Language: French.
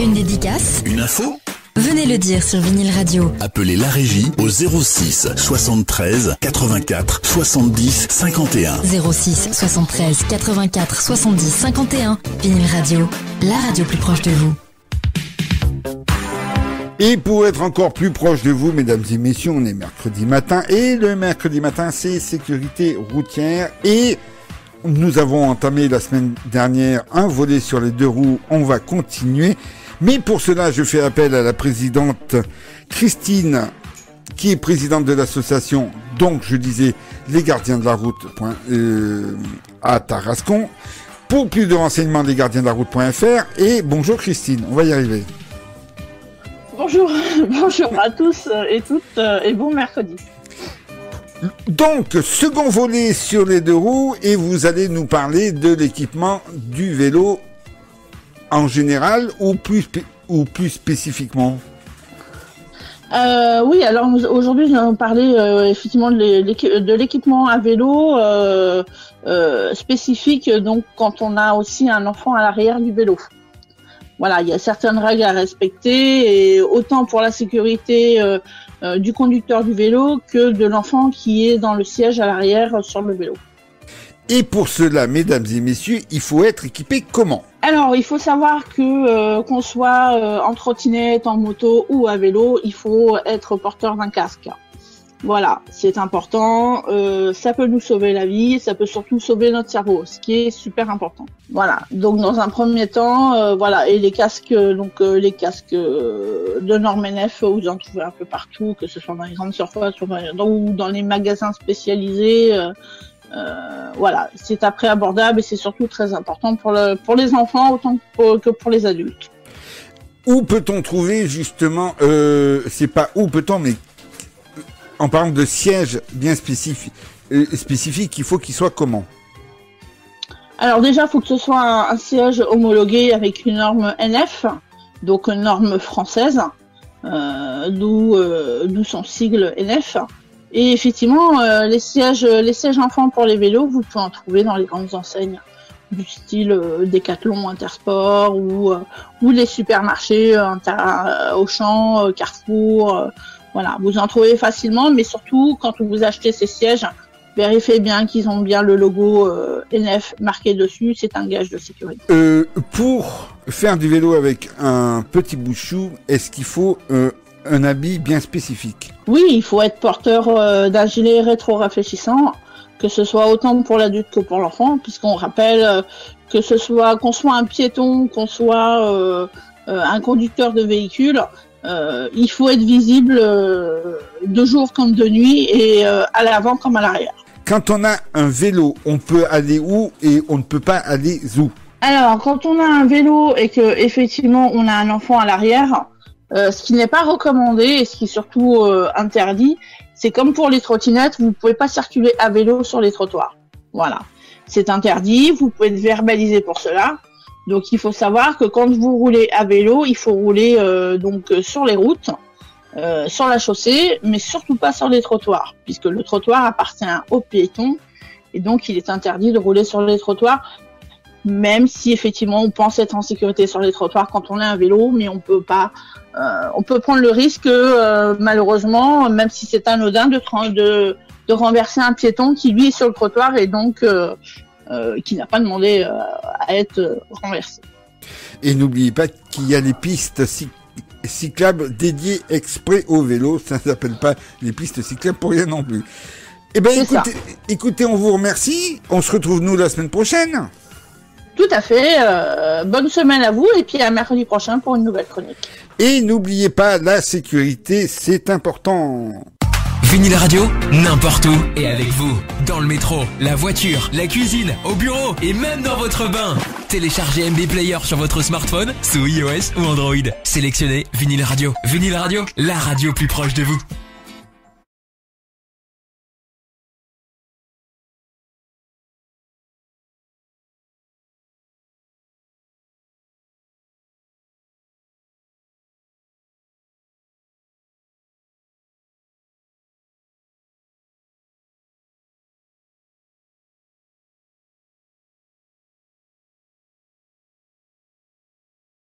Une dédicace? Une info? Venez le dire sur Vinyle Radio. Appelez la régie au 06 73 84 70 51. 06 73 84 70 51. Vinyle Radio, la radio plus proche de vous. Et pour être encore plus proche de vous, mesdames et messieurs, on est mercredi matin. Et le mercredi matin, c'est sécurité routière. Et nous avons entamé la semaine dernière un volet sur les 2 roues. On va continuer. Mais pour cela, je fais appel à la présidente Christine, qui est présidente de l'association, donc je disais, les gardiens de la route à Tarascon. Pour plus de renseignements, lesgardiensdelaroute.fr. Et bonjour Christine, on va y arriver. Bonjour à tous et toutes et bon mercredi. Donc, second volet sur les 2 roues et vous allez nous parler de l'équipement du vélo en général ou plus spécifiquement? Oui, alors aujourd'hui nous allons parler effectivement de l'équipement à vélo spécifique, donc quand on a aussi un enfant à l'arrière du vélo. Voilà, il y a certaines règles à respecter, et autant pour la sécurité du conducteur du vélo que de l'enfant qui est dans le siège à l'arrière sur le vélo. Et pour cela, mesdames et messieurs, il faut être équipé comment? Alors, il faut savoir que qu'on soit en trottinette, en moto ou à vélo, il faut être porteur d'un casque. Voilà, c'est important. Ça peut nous sauver la vie, ça peut surtout sauver notre cerveau, ce qui est super important. Voilà. Donc, dans un premier temps, voilà. Et les casques, les casques de normes NF, vous en trouvez un peu partout, que ce soit dans les grandes surfaces ou dans les magasins spécialisés. Voilà, c'est après abordable et c'est surtout très important pour les enfants autant que pour les adultes. Où peut-on trouver justement, c'est pas où peut-on, mais en parlant de siège bien spécifique, il faut qu'il soit comment? Alors déjà, il faut que ce soit un siège homologué avec une norme NF, donc une norme française, d'où son sigle NF. Et effectivement, les sièges enfants pour les vélos, vous pouvez en trouver dans les grandes enseignes du style Decathlon, Intersport ou les supermarchés Auchan, Carrefour. Voilà, vous en trouvez facilement, mais surtout quand vous achetez ces sièges, vérifiez bien qu'ils ont bien le logo NF marqué dessus. C'est un gage de sécurité. Pour faire du vélo avec un petit bout de chou, est-ce qu'il faut un habit bien spécifique? Oui, il faut être porteur d'un gilet rétro-réfléchissant, que ce soit autant pour l'adulte que pour l'enfant, puisqu'on rappelle qu'on soit un piéton, qu'on soit un conducteur de véhicule, il faut être visible de jour comme de nuit et à l'avant comme à l'arrière. Quand on a un vélo, on peut aller où et on ne peut pas aller où? Alors, quand on a un vélo et que effectivement on a un enfant à l'arrière, ce qui n'est pas recommandé et ce qui est surtout interdit, c'est comme pour les trottinettes, vous ne pouvez pas circuler à vélo sur les trottoirs. Voilà, c'est interdit, vous pouvez être verbalisé pour cela. Donc il faut savoir que quand vous roulez à vélo, il faut rouler sur les routes, sur la chaussée, mais surtout pas sur les trottoirs, puisque le trottoir appartient aux piétons et donc il est interdit de rouler sur les trottoirs. Même si effectivement on pense être en sécurité sur les trottoirs quand on est à vélo, mais on peut pas. On peut prendre le risque, malheureusement, même si c'est anodin, de renverser un piéton qui lui est sur le trottoir et donc qui n'a pas demandé à être renversé. Et n'oubliez pas qu'il y a les pistes cyclables dédiées exprès au vélo. Ça ne s'appelle pas les pistes cyclables pour rien non plus. Eh ben écoutez, on vous remercie. On se retrouve nous la semaine prochaine. Tout à fait. Bonne semaine à vous et puis à mercredi prochain pour une nouvelle chronique. Et n'oubliez pas, la sécurité, c'est important. Vinyle Radio, n'importe où et avec vous. Dans le métro, la voiture, la cuisine, au bureau et même dans votre bain. Téléchargez MB Player sur votre smartphone, sous iOS ou Android. Sélectionnez Vinyle Radio. Vinyle Radio, la radio plus proche de vous.